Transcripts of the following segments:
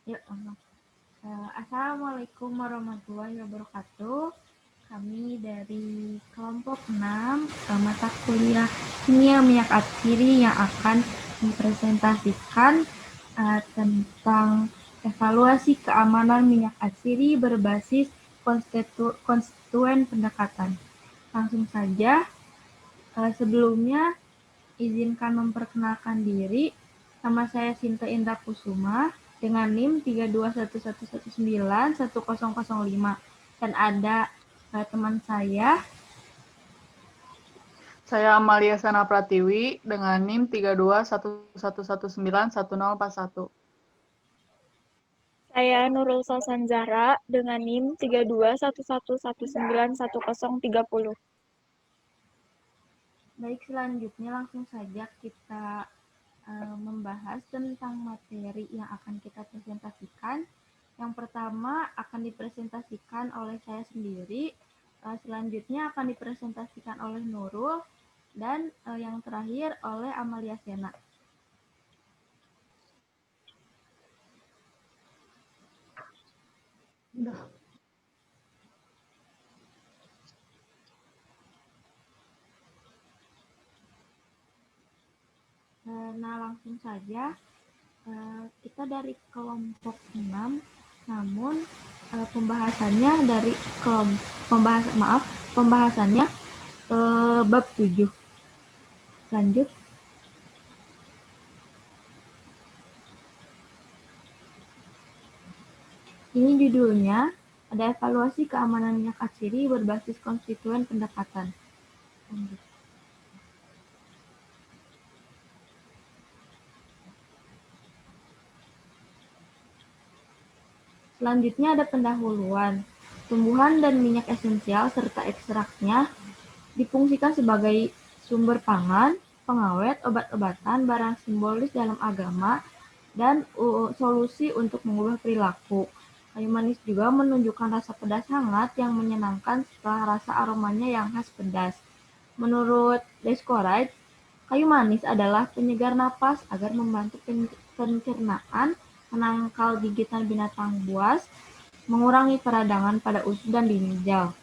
Yuk, Assalamualaikum warahmatullahi wabarakatuh. Kami dari kelompok 6 mata kuliah Kimia Minyak Atsiri yang akan mempresentasikan tentang evaluasi keamanan minyak atsiri berbasis konstituen pendekatan. Langsung saja, sebelumnya izinkan memperkenalkan diri. Nama saya Sinta Indra Kusuma dengan NIM 32111910005 dan ada teman saya. Saya Amalia Sana Pratiwi dengan NIM 32111191041. Saya Nurul Salsanzara dengan NIM 32111191030. Baik, selanjutnya langsung saja kita membahas tentang materi yang akan kita presentasikan. Yang pertama akan dipresentasikan oleh saya sendiri, selanjutnya akan dipresentasikan oleh Nurul, dan yang terakhir oleh Amalia Sena. Nah, langsung saja kita dari kelompok 6, namun pembahasannya dari pembahasannya bab 7. Lanjut. Ini judulnya, ada evaluasi keamanan minyak atsiri berbasis konstituen pendekatan. Lanjut. Selanjutnya ada pendahuluan. Tumbuhan dan minyak esensial serta ekstraknya difungsikan sebagai sumber pangan, pengawet, obat-obatan, barang simbolis dalam agama, dan solusi untuk mengubah perilaku. Kayu manis juga menunjukkan rasa pedas hangat yang menyenangkan setelah rasa aromanya yang khas pedas. Menurut Descoride, kayu manis adalah penyegar napas agar membantu pencernaan, menangkal gigitan binatang buas, mengurangi peradangan pada usus dan ginjal.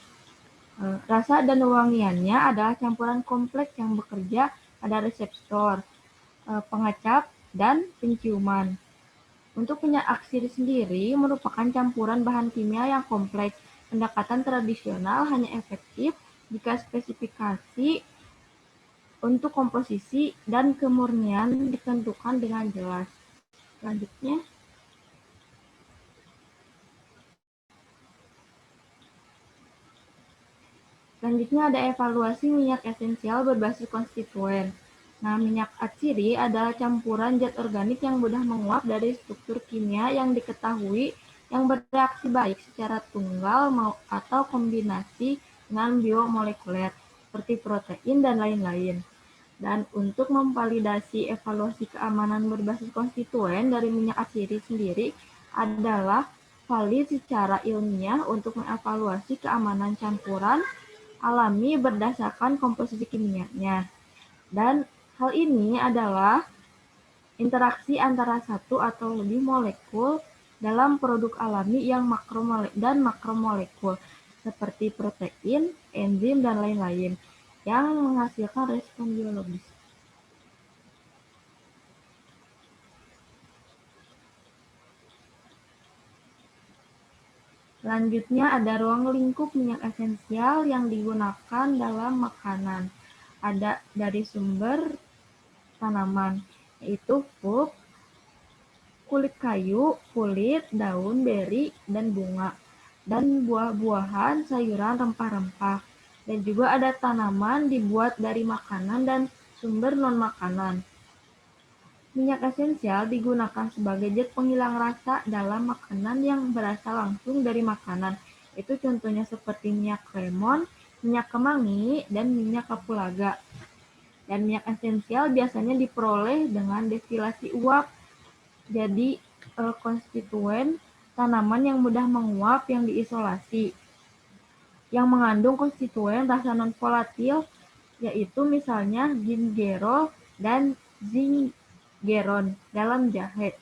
Rasa dan wangiannya adalah campuran kompleks yang bekerja pada reseptor, pengecap, dan penciuman. Untuk minyak atsiri sendiri merupakan campuran bahan kimia yang kompleks. Pendekatan tradisional hanya efektif jika spesifikasi untuk komposisi dan kemurnian ditentukan dengan jelas. Selanjutnya, ada evaluasi minyak esensial berbasis konstituen. Nah, minyak atsiri adalah campuran zat organik yang mudah menguap dari struktur kimia yang diketahui yang bereaksi baik secara tunggal atau kombinasi dengan biomolekuler, seperti protein dan lain-lain. Dan untuk memvalidasi evaluasi keamanan berbasis konstituen dari minyak atsiri sendiri adalah valid secara ilmiah untuk mengevaluasi keamanan campuran alami berdasarkan komposisi kimianya. Dan hal ini adalah interaksi antara satu atau lebih molekul dalam produk alami yang makromolekul, seperti protein, enzim, dan lain-lain, yang menghasilkan respon biologis. Selanjutnya ada ruang lingkup minyak esensial yang digunakan dalam makanan. Ada dari sumber tanaman, yaitu pulp, kulit kayu, kulit, daun, beri, dan bunga, dan buah-buahan, sayuran, rempah-rempah. Dan juga ada tanaman dibuat dari makanan dan sumber non-makanan. Minyak esensial digunakan sebagai zat penghilang rasa dalam makanan yang berasal langsung dari makanan. Itu contohnya seperti minyak lemon, minyak kemangi, dan minyak kapulaga. Dan minyak esensial biasanya diperoleh dengan destilasi uap. Jadi konstituen tanaman yang mudah menguap yang diisolasi, yang mengandung konstituen rasa non-volatil, yaitu misalnya gingerol dan zingeron dalam jahe.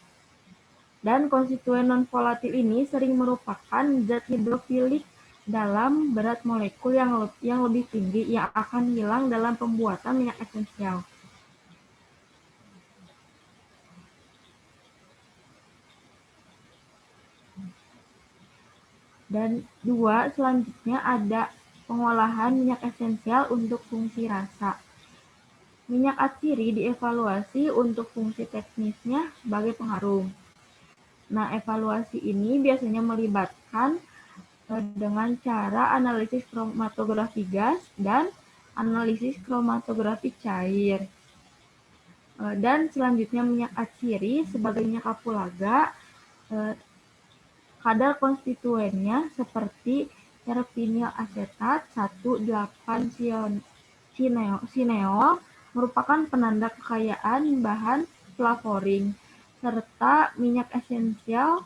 Dan konstituen non-volatil ini sering merupakan zat hidrofilik dalam berat molekul yang lebih tinggi yang akan hilang dalam pembuatan minyak esensial. Dan selanjutnya ada pengolahan minyak esensial untuk fungsi rasa. Minyak atsiri dievaluasi untuk fungsi teknisnya sebagai pengharum. Nah, evaluasi ini biasanya melibatkan dengan cara analisis kromatografi gas dan analisis kromatografi cair. Dan selanjutnya minyak atsiri sebagai minyak kapulaga, kadar konstituennya seperti terpinyl asetat 1,8-sineol merupakan penanda kekayaan bahan flavoring, serta minyak esensial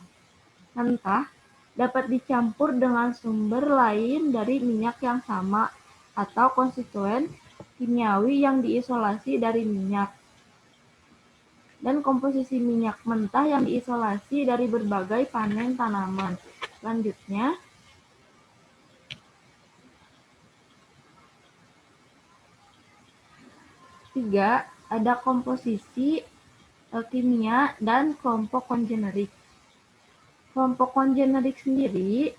mentah dapat dicampur dengan sumber lain dari minyak yang sama atau konstituen kimiawi yang diisolasi dari minyak. Dan komposisi minyak mentah yang diisolasi dari berbagai panen tanaman. Selanjutnya, ada komposisi kimia dan kelompok kongenerik. Kelompok kongenerik sendiri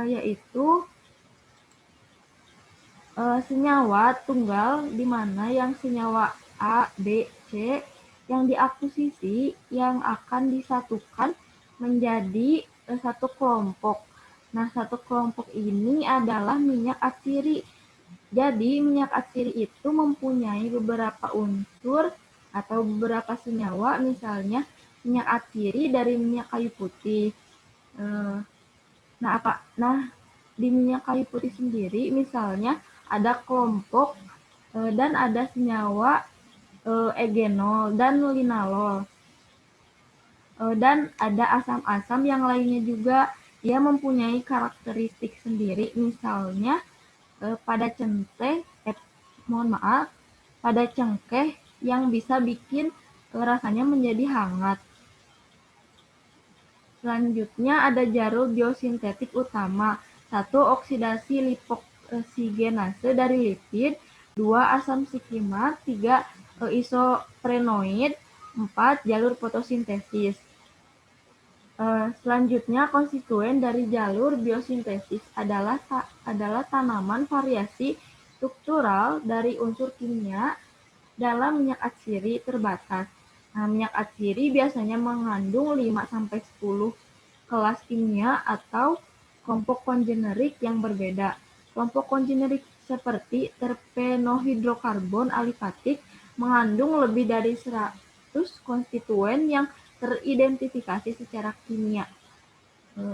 yaitu senyawa tunggal di mana yang senyawa A, B, C yang diakusisi yang akan disatukan menjadi satu kelompok. Nah, satu kelompok ini adalah minyak atsiri. Jadi, minyak atsiri itu mempunyai beberapa unsur atau beberapa senyawa, misalnya minyak atsiri dari minyak kayu putih. Nah, di minyak kayu putih sendiri, misalnya ada kelompok dan ada senyawa egenol dan linalol. Dan ada asam-asam yang lainnya juga, dia mempunyai karakteristik sendiri, misalnya pada cengkeh yang bisa bikin rasanya menjadi hangat. Selanjutnya ada jalur biosintetik utama. 1. Oksidasi lipoksigenase dari lipid. 2. Asam sikimat. 3. Isoprenoid. 4. Jalur fotosintesis. Selanjutnya, konstituen dari jalur biosintesis adalah tanaman variasi struktural dari unsur kimia dalam minyak atsiri terbatas. Nah, minyak atsiri biasanya mengandung 5-10 kelas kimia atau kelompok kongenerik yang berbeda. Kelompok kongenerik seperti terpenohidrokarbon alifatik mengandung lebih dari 100 konstituen yang teridentifikasi secara kimia.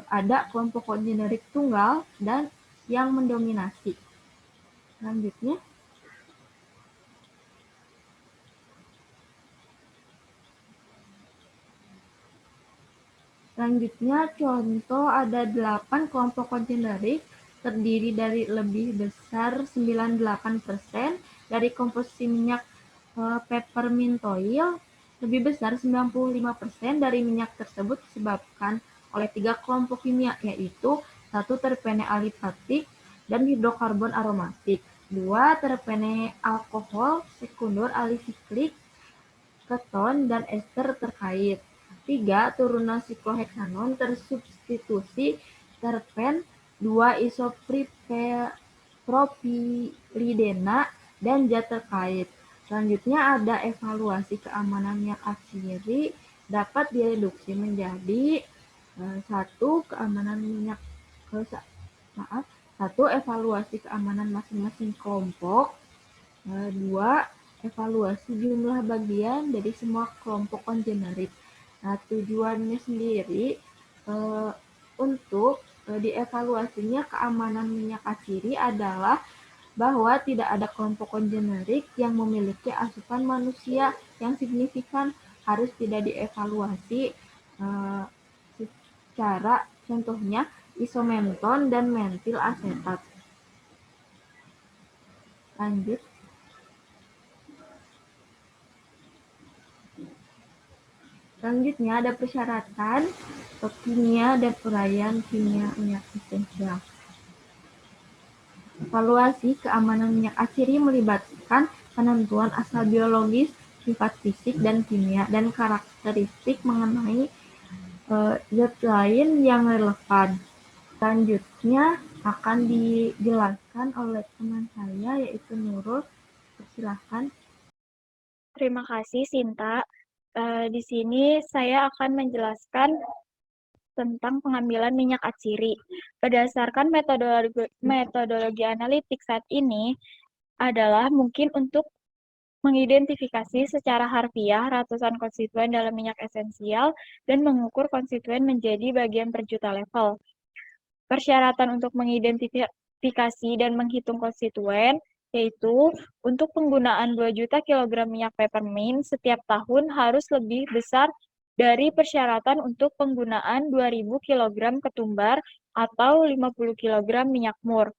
Ada kelompok kongenerik tunggal dan yang mendominasi. Selanjutnya, contoh ada 8 kelompok kongenerik terdiri dari lebih besar 98% dari komposisi minyak peppermint oil. Lebih besar 95% dari minyak tersebut disebabkan oleh 3 kelompok kimia, yaitu 1. Terpene alifatik dan hidrokarbon aromatik. 2. Terpene alkohol sekunder alisiklik, keton, dan ester terkait. 3. Turunan sikloheksanon tersubstitusi terpen. 2. Isopropilidena dan zat terkait. Selanjutnya ada evaluasi keamanan minyak atsiri dapat direduksi menjadi 1. Evaluasi keamanan masing-masing kelompok. 2. Evaluasi jumlah bagian dari semua kelompok kongenerik. Nah, tujuannya sendiri untuk dievaluasinya keamanan minyak atsiri adalah bahwa tidak ada kelompok kongenerik yang memiliki asupan manusia yang signifikan, harus tidak dievaluasi secara contohnya isomenton dan mentil asetat. Lanjut. Selanjutnya ada persyaratan kimia dan uraian kimia minyak esensial. Evaluasi keamanan minyak atsiri melibatkan penentuan asal biologis, sifat fisik dan kimia, dan karakteristik mengenai zat lain yang relevan. Selanjutnya akan dijelaskan oleh teman saya, yaitu Nurul. Silakan. Terima kasih, Sinta. Di sini saya akan menjelaskan tentang pengambilan minyak atsiri. Berdasarkan metodologi analitik saat ini adalah mungkin untuk mengidentifikasi secara harfiah ratusan konstituen dalam minyak esensial dan mengukur konstituen menjadi bagian per juta level. Persyaratan untuk mengidentifikasi dan menghitung konstituen yaitu untuk penggunaan 2 juta kilogram minyak peppermint setiap tahun harus lebih besar dari persyaratan untuk penggunaan 2.000 kilogram ketumbar atau 50 kilogram minyak mur.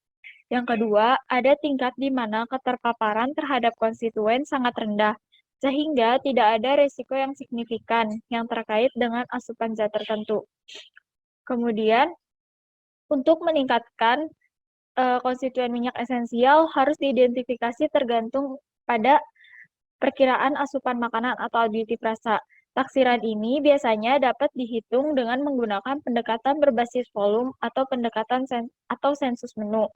Yang kedua, ada tingkat di mana keterpaparan terhadap konstituen sangat rendah, sehingga tidak ada resiko yang signifikan yang terkait dengan asupan zat tertentu. Kemudian, untuk meningkatkan konstituen minyak esensial harus diidentifikasi tergantung pada perkiraan asupan makanan atau aditif rasa. Taksiran ini biasanya dapat dihitung dengan menggunakan pendekatan berbasis volume atau pendekatan sensus menu.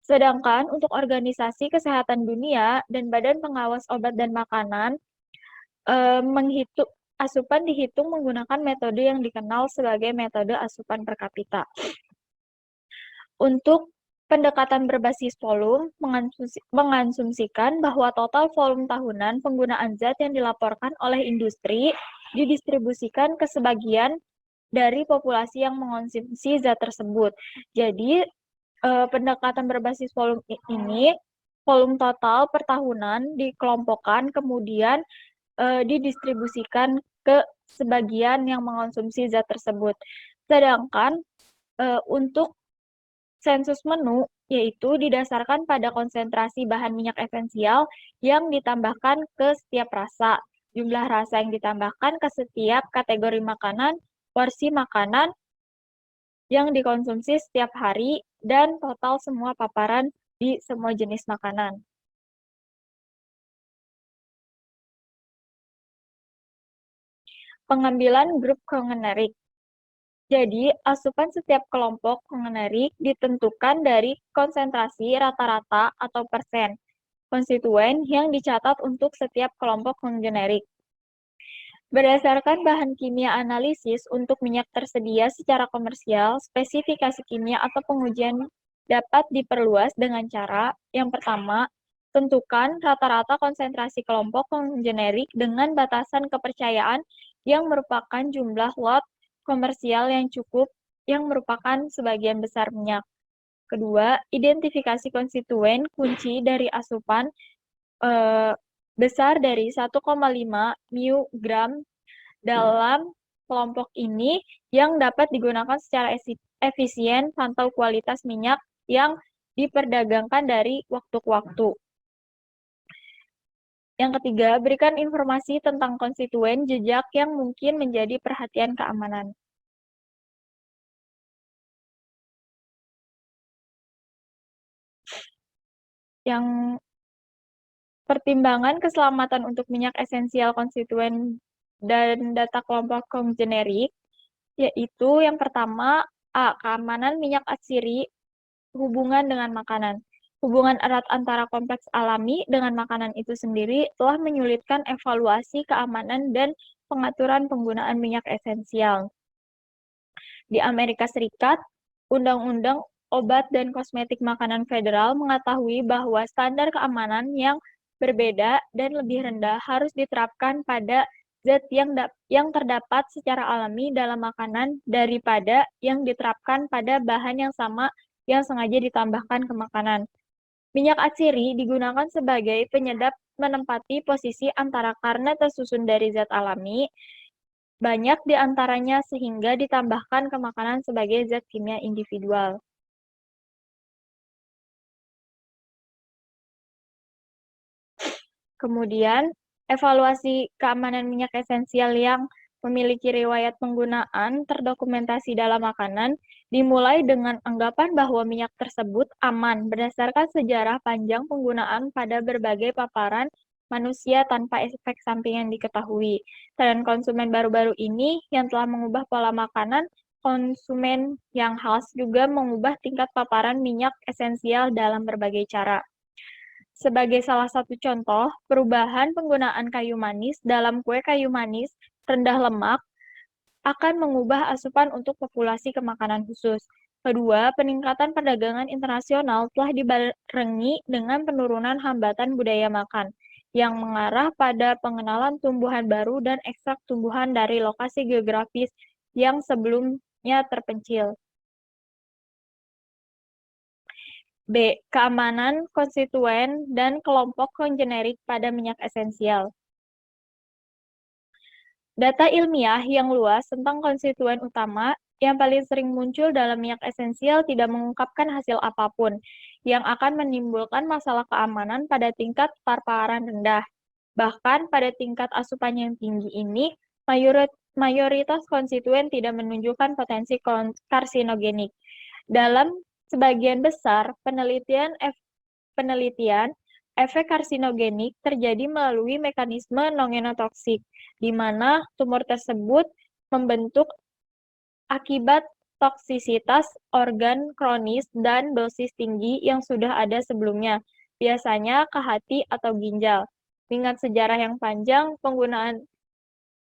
Sedangkan untuk Organisasi Kesehatan Dunia dan Badan Pengawas Obat dan Makanan, asupan dihitung menggunakan metode yang dikenal sebagai metode asupan per kapita. Untuk pendekatan berbasis volume mengasumsikan bahwa total volume tahunan penggunaan zat yang dilaporkan oleh industri didistribusikan ke sebagian dari populasi yang mengonsumsi zat tersebut. Jadi, pendekatan berbasis volume ini, volume total per tahunan dikelompokkan, kemudian didistribusikan ke sebagian yang mengonsumsi zat tersebut. Sedangkan untuk sensus menu, yaitu didasarkan pada konsentrasi bahan minyak esensial yang ditambahkan ke setiap rasa, jumlah rasa yang ditambahkan ke setiap kategori makanan, porsi makanan yang dikonsumsi setiap hari, dan total semua paparan di semua jenis makanan. Pengambilan grup kongenerik. Jadi, asupan setiap kelompok kongenerik ditentukan dari konsentrasi rata-rata atau persen konstituen yang dicatat untuk setiap kelompok kongenerik. Berdasarkan bahan kimia analisis untuk minyak tersedia secara komersial, spesifikasi kimia atau pengujian dapat diperluas dengan cara yang pertama, tentukan rata-rata konsentrasi kelompok generik dengan batasan kepercayaan yang merupakan jumlah lot komersial yang cukup yang merupakan sebagian besar minyak. Kedua, identifikasi konstituen kunci dari asupan besar dari 1,5 μg dalam kelompok ini yang dapat digunakan secara efisien pantau kualitas minyak yang diperdagangkan dari waktu ke waktu. Yang ketiga, berikan informasi tentang konstituen jejak yang mungkin menjadi perhatian keamanan. Yang pertimbangan keselamatan untuk minyak esensial konstituen dan data kelompok generik, yaitu yang pertama, A. Keamanan minyak atsiri hubungan dengan makanan. Hubungan erat antara kompleks alami dengan makanan itu sendiri telah menyulitkan evaluasi keamanan dan pengaturan penggunaan minyak esensial. Di Amerika Serikat, Undang-Undang Obat dan Kosmetik Makanan Federal mengetahui bahwa standar keamanan yang berbeda dan lebih rendah harus diterapkan pada zat yang terdapat secara alami dalam makanan daripada yang diterapkan pada bahan yang sama yang sengaja ditambahkan ke makanan. Minyak atsiri digunakan sebagai penyedap menempati posisi antara karena tersusun dari zat alami, banyak di antaranya sehingga ditambahkan ke makanan sebagai zat kimia individual. Kemudian, evaluasi keamanan minyak esensial yang memiliki riwayat penggunaan terdokumentasi dalam makanan, dimulai dengan anggapan bahwa minyak tersebut aman berdasarkan sejarah panjang penggunaan pada berbagai paparan manusia tanpa efek samping yang diketahui. Tren konsumen baru-baru ini yang telah mengubah pola makanan konsumen yang khas juga mengubah tingkat paparan minyak esensial dalam berbagai cara. Sebagai salah satu contoh, perubahan penggunaan kayu manis dalam kue kayu manis rendah lemak akan mengubah asupan untuk populasi ke makanan khusus. Kedua, peningkatan perdagangan internasional telah dibarengi dengan penurunan hambatan budaya makan, yang mengarah pada pengenalan tumbuhan baru dan ekstrak tumbuhan dari lokasi geografis yang sebelumnya terpencil. B. Keamanan konstituen dan kelompok kongenerik pada minyak esensial. Data ilmiah yang luas tentang konstituen utama yang paling sering muncul dalam minyak esensial tidak mengungkapkan hasil apapun, yang akan menimbulkan masalah keamanan pada tingkat paparan rendah. Bahkan pada tingkat asupan yang tinggi ini, mayoritas konstituen tidak menunjukkan potensi karsinogenik. Dalam sebagian besar penelitian efek karsinogenik terjadi melalui mekanisme non-genotoksik, di mana tumor tersebut membentuk akibat toksisitas organ kronis dan dosis tinggi yang sudah ada sebelumnya, biasanya ke hati atau ginjal. Mengingat sejarah yang panjang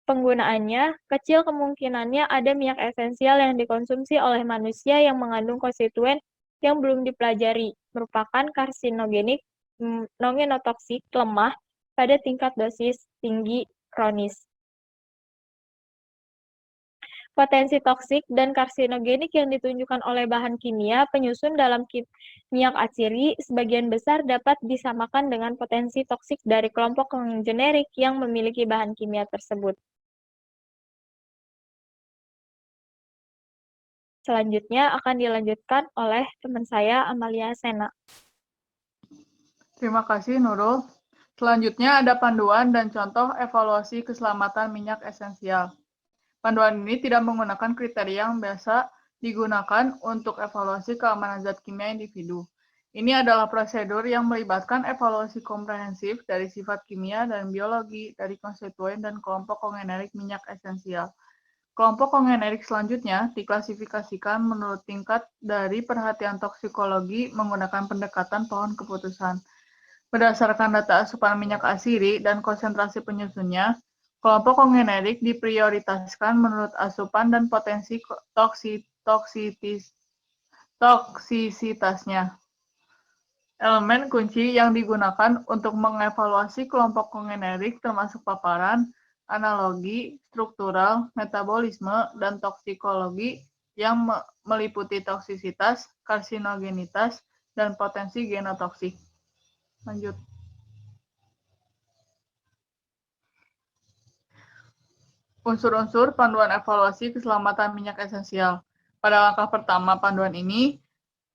penggunaannya, kecil kemungkinannya ada minyak esensial yang dikonsumsi oleh manusia yang mengandung konstituen yang belum dipelajari, merupakan karsinogenik non-genotoksik lemah pada tingkat dosis tinggi kronis. Potensi toksik dan karsinogenik yang ditunjukkan oleh bahan kimia penyusun dalam minyak atsiri sebagian besar dapat disamakan dengan potensi toksik dari kelompok generik yang memiliki bahan kimia tersebut. Selanjutnya akan dilanjutkan oleh teman saya, Amalia Sena. Terima kasih, Nurul. Selanjutnya ada panduan dan contoh evaluasi keselamatan minyak esensial. Panduan ini tidak menggunakan kriteria yang biasa digunakan untuk evaluasi keamanan zat kimia individu. Ini adalah prosedur yang melibatkan evaluasi komprehensif dari sifat kimia dan biologi dari konstituen dan kelompok kongenerik minyak esensial. Kelompok kongenerik selanjutnya diklasifikasikan menurut tingkat dari perhatian toksikologi menggunakan pendekatan pohon keputusan. Berdasarkan data asupan minyak atsiri dan konsentrasi penyusunnya, kelompok kongenerik diprioritaskan menurut asupan dan potensi toksisitasnya. Elemen kunci yang digunakan untuk mengevaluasi kelompok kongenerik termasuk paparan, analogi, struktural, metabolisme, dan toksikologi yang meliputi toksisitas, karsinogenitas, dan potensi genotoksik. Lanjut. Unsur-unsur panduan evaluasi keselamatan minyak esensial. Pada langkah pertama panduan ini,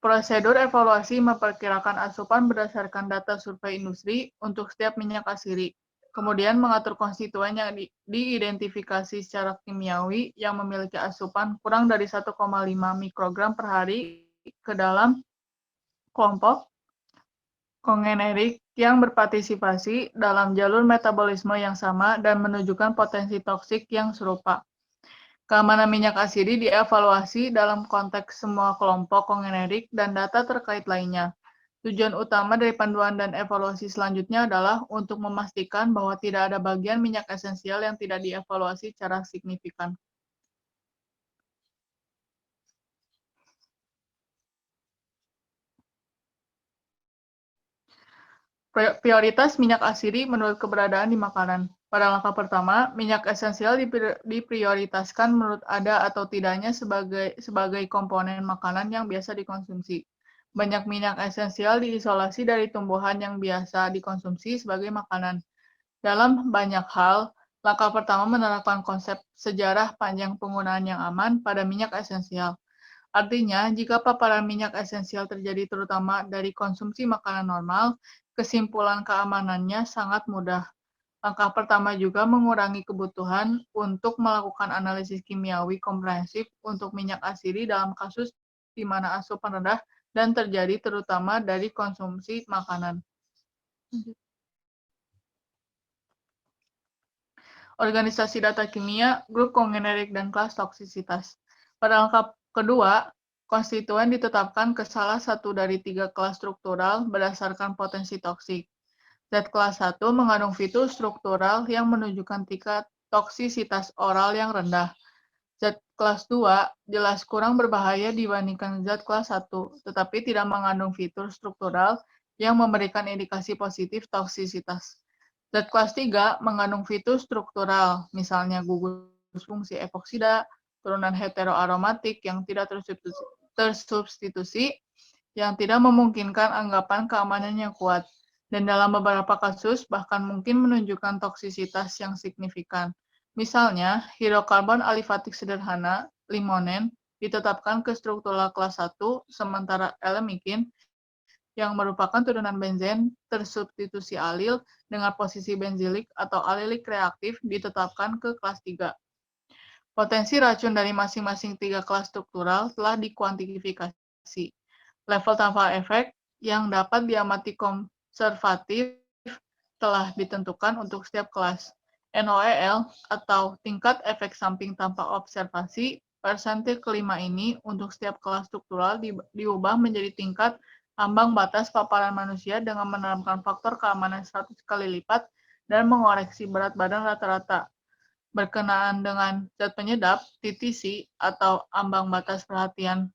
prosedur evaluasi memperkirakan asupan berdasarkan data survei industri untuk setiap minyak atsiri. Kemudian mengatur konstituen yang diidentifikasi secara kimiawi yang memiliki asupan kurang dari 1,5 mikrogram per hari ke dalam kelompok kongenerik yang berpartisipasi dalam jalur metabolisme yang sama dan menunjukkan potensi toksik yang serupa. Keamanan minyak atsiri dievaluasi dalam konteks semua kelompok kongenerik dan data terkait lainnya. Tujuan utama dari panduan dan evaluasi selanjutnya adalah untuk memastikan bahwa tidak ada bagian minyak esensial yang tidak dievaluasi secara signifikan. Prioritas minyak atsiri menurut keberadaan di makanan. Pada langkah pertama, minyak esensial diprioritaskan menurut ada atau tidaknya sebagai komponen makanan yang biasa dikonsumsi. Banyak minyak esensial diisolasi dari tumbuhan yang biasa dikonsumsi sebagai makanan. Dalam banyak hal, langkah pertama menerapkan konsep sejarah panjang penggunaan yang aman pada minyak esensial. Artinya, jika paparan minyak esensial terjadi terutama dari konsumsi makanan normal, kesimpulan keamanannya sangat mudah. Langkah pertama juga mengurangi kebutuhan untuk melakukan analisis kimiawi komprehensif untuk minyak asidi dalam kasus di mana asupan rendah dan terjadi terutama dari konsumsi makanan. Organisasi data kimia, grup kongenerik, dan kelas toksisitas. Pada langkah kedua, konstituen ditetapkan ke salah satu dari 3 kelas struktural berdasarkan potensi toksik. Zat kelas 1 mengandung fitur struktural yang menunjukkan tingkat toksisitas oral yang rendah. Zat kelas 2 jelas kurang berbahaya dibandingkan zat kelas 1, tetapi tidak mengandung fitur struktural yang memberikan indikasi positif toksisitas. Zat kelas 3 mengandung fitur struktural, misalnya gugus fungsi epoksida, turunan heteroaromatik yang tidak tersubstitusi, yang tidak memungkinkan anggapan keamanan yang kuat, dan dalam beberapa kasus bahkan mungkin menunjukkan toksisitas yang signifikan. Misalnya, hidrokarbon alifatik sederhana, limonen, ditetapkan ke struktural kelas 1, sementara elemikin, yang merupakan turunan benzen tersubstitusi alil dengan posisi benzilik atau alilik reaktif ditetapkan ke kelas 3. Potensi racun dari masing-masing 3 kelas struktural telah dikuantifikasi. Level tanpa efek yang dapat diamati konservatif telah ditentukan untuk setiap kelas. NOEL atau tingkat efek samping tanpa observasi persentile kelima ini untuk setiap kelas struktural diubah menjadi tingkat ambang batas paparan manusia dengan menanamkan faktor keamanan 100 kali lipat dan mengoreksi berat badan rata-rata. Berkenaan dengan zat penyedap, TTC atau ambang batas perhatian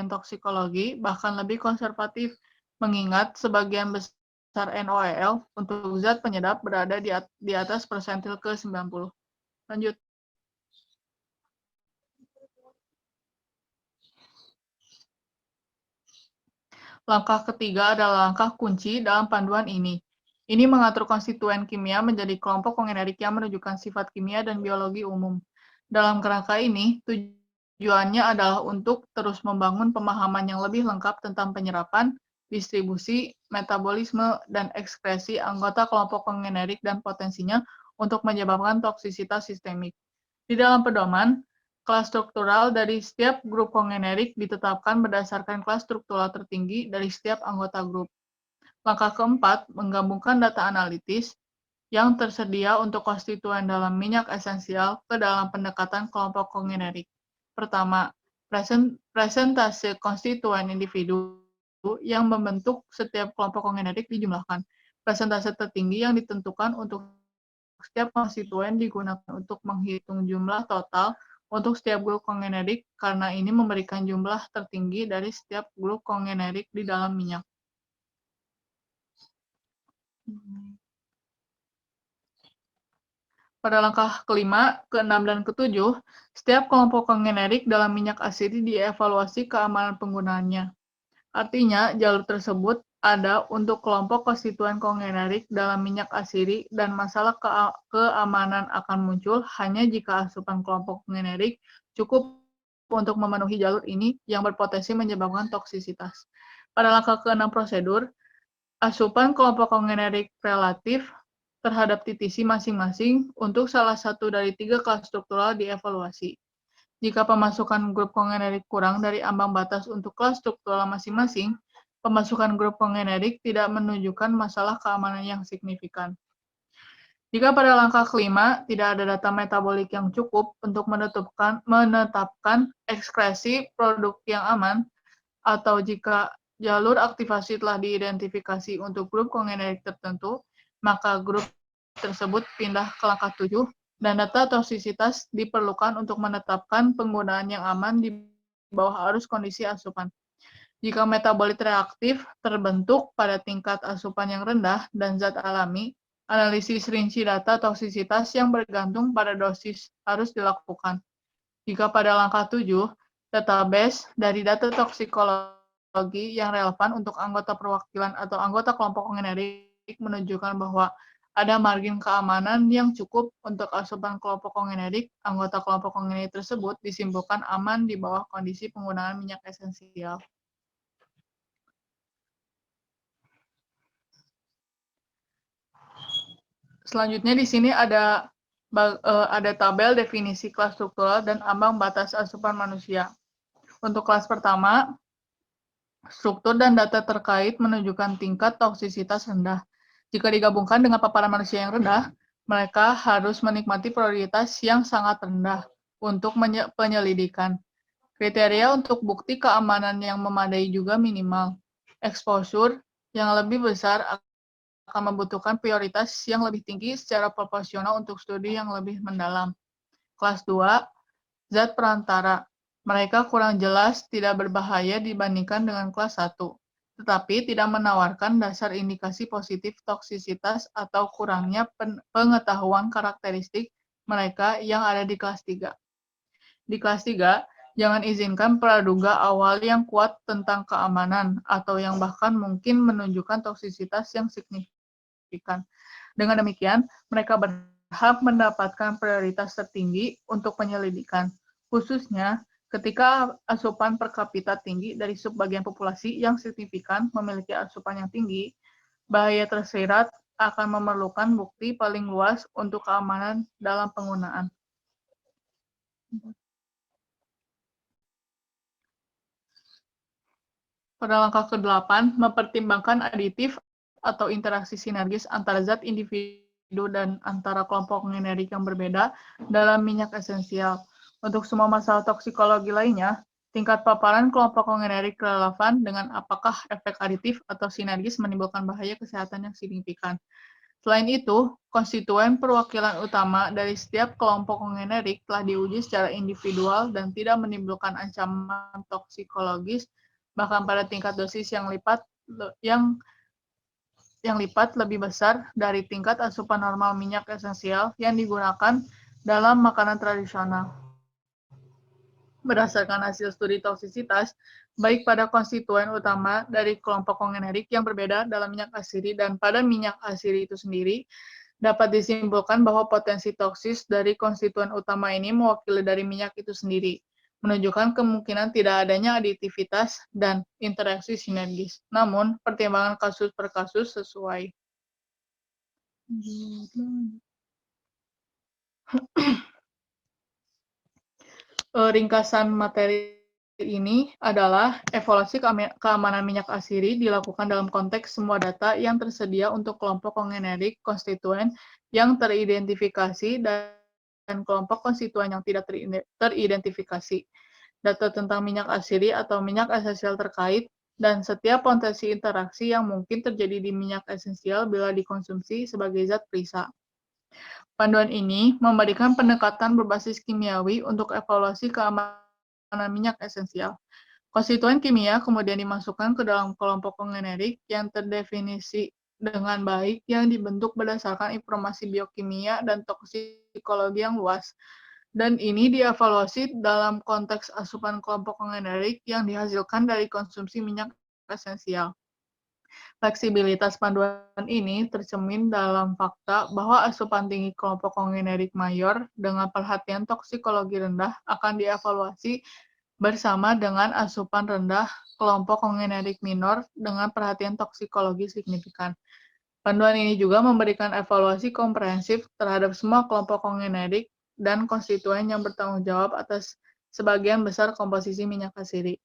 toksikologi bahkan lebih konservatif, mengingat sebagian besar NOEL untuk zat penyedap berada di atas persentil ke-90. Lanjut. Langkah ketiga adalah langkah kunci dalam panduan ini. Ini mengatur konstituen kimia menjadi kelompok kongenerik yang menunjukkan sifat kimia dan biologi umum. Dalam kerangka ini, tujuannya adalah untuk terus membangun pemahaman yang lebih lengkap tentang penyerapan, distribusi, metabolisme, dan ekskresi anggota kelompok kongenerik dan potensinya untuk menyebabkan toksisitas sistemik. Di dalam pedoman, kelas struktural dari setiap grup kongenerik ditetapkan berdasarkan kelas struktural tertinggi dari setiap anggota grup. Langkah keempat, menggabungkan data analitis yang tersedia untuk konstituen dalam minyak esensial ke dalam pendekatan kelompok kongenerik. Pertama, presentase konstituen individu yang membentuk setiap kelompok kongenerik dijumlahkan. Presentase tertinggi yang ditentukan untuk setiap konstituen digunakan untuk menghitung jumlah total untuk setiap grup kongenerik karena ini memberikan jumlah tertinggi dari setiap grup kongenerik di dalam minyak. Pada langkah kelima, keenam, dan ketujuh, setiap kelompok kongenerik dalam minyak asidi dievaluasi keamanan penggunaannya. Artinya, jalur tersebut ada untuk kelompok konstituen kongenerik dalam minyak asidi dan masalah keamanan akan muncul hanya jika asupan kelompok kongenerik cukup untuk memenuhi jalur ini yang berpotensi menyebabkan toksisitas. Pada langkah ke-6 prosedur, asupan kelompok kongenerik relatif terhadap TTC masing-masing untuk salah satu dari 3 kelas struktural dievaluasi. Jika pemasukan grup kongenerik kurang dari ambang batas untuk kelas struktural masing-masing, pemasukan grup kongenerik tidak menunjukkan masalah keamanan yang signifikan. Jika pada langkah kelima tidak ada data metabolik yang cukup untuk menetapkan ekskresi produk yang aman, atau jika jalur aktivasi telah diidentifikasi untuk grup kongenerik tertentu, maka grup tersebut pindah ke langkah 7, dan data toksisitas diperlukan untuk menetapkan penggunaan yang aman di bawah arus kondisi asupan. Jika metabolit reaktif terbentuk pada tingkat asupan yang rendah dan zat alami, analisis rinci data toksisitas yang bergantung pada dosis harus dilakukan. Jika pada langkah 7, database dari data toksikologi yang relevan untuk anggota perwakilan atau anggota kelompok kongenerik menunjukkan bahwa ada margin keamanan yang cukup untuk asupan kelompok kongenerik, anggota kelompok kongenerik tersebut disimpulkan aman di bawah kondisi penggunaan minyak esensial. Selanjutnya di sini ada tabel definisi kelas struktural dan ambang batas asupan manusia. Untuk kelas pertama, struktur dan data terkait menunjukkan tingkat toksisitas rendah. Jika digabungkan dengan paparan manusia yang rendah, mereka harus menikmati prioritas yang sangat rendah untuk penyelidikan. Kriteria untuk bukti keamanan yang memadai juga minimal. Exposure yang lebih besar akan membutuhkan prioritas yang lebih tinggi secara proporsional untuk studi yang lebih mendalam. Kelas 2, zat perantara. Mereka kurang jelas, tidak berbahaya dibandingkan dengan kelas 1, tetapi tidak menawarkan dasar indikasi positif toksisitas atau kurangnya pengetahuan karakteristik mereka yang ada di kelas 3. Di kelas 3, jangan izinkan praduga awal yang kuat tentang keamanan atau yang bahkan mungkin menunjukkan toksisitas yang signifikan. Dengan demikian, mereka berhak mendapatkan prioritas tertinggi untuk penyelidikan, khususnya ketika asupan per kapita tinggi dari subbagian populasi yang signifikan memiliki asupan yang tinggi, bahaya tersirat akan memerlukan bukti paling luas untuk keamanan dalam penggunaan. Pada langkah ke-8, mempertimbangkan aditif atau interaksi sinergis antara zat individu dan antara kelompok generik yang berbeda dalam minyak esensial. Untuk semua masalah toksikologi lainnya, tingkat paparan kelompok generik relevan dengan apakah efek aditif atau sinergis menimbulkan bahaya kesehatan yang signifikan. Selain itu, konstituen perwakilan utama dari setiap kelompok generik telah diuji secara individual dan tidak menimbulkan ancaman toksikologis, bahkan pada tingkat dosis yang lipat lebih besar dari tingkat asupan normal minyak esensial yang digunakan dalam makanan tradisional. Berdasarkan hasil studi toksisitas, baik pada konstituen utama dari kelompok generik yang berbeda dalam minyak asiri dan pada minyak asiri itu sendiri, dapat disimpulkan bahwa potensi toksis dari konstituen utama ini mewakili dari minyak itu sendiri, menunjukkan kemungkinan tidak adanya aditivitas dan interaksi sinergis. Namun, pertimbangan kasus per kasus sesuai. Ringkasan materi ini adalah evaluasi keamanan minyak asiri dilakukan dalam konteks semua data yang tersedia untuk kelompok generik konstituen yang teridentifikasi dan kelompok konstituen yang tidak teridentifikasi. Data tentang minyak asiri atau minyak esensial terkait dan setiap potensi interaksi yang mungkin terjadi di minyak esensial bila dikonsumsi sebagai zat perisa. Panduan ini memberikan pendekatan berbasis kimiawi untuk evaluasi keamanan minyak esensial. Konstituen kimia kemudian dimasukkan ke dalam kelompok generik yang terdefinisi dengan baik yang dibentuk berdasarkan informasi biokimia dan toksikologi yang luas. Dan ini dievaluasi dalam konteks asupan kelompok generik yang dihasilkan dari konsumsi minyak esensial. Fleksibilitas panduan ini tercermin dalam fakta bahwa asupan tinggi kelompok generik mayor dengan perhatian toksikologi rendah akan dievaluasi bersama dengan asupan rendah kelompok generik minor dengan perhatian toksikologi signifikan. Panduan ini juga memberikan evaluasi komprehensif terhadap semua kelompok generik dan konstituen yang bertanggung jawab atas sebagian besar komposisi minyak asiri.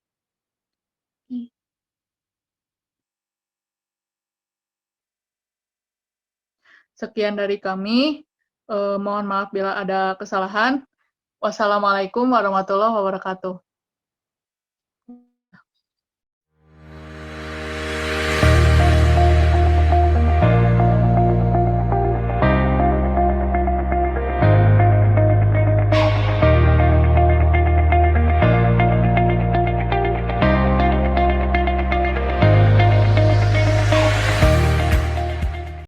Sekian dari kami. Mohon maaf bila ada kesalahan. Wassalamualaikum warahmatullahi wabarakatuh.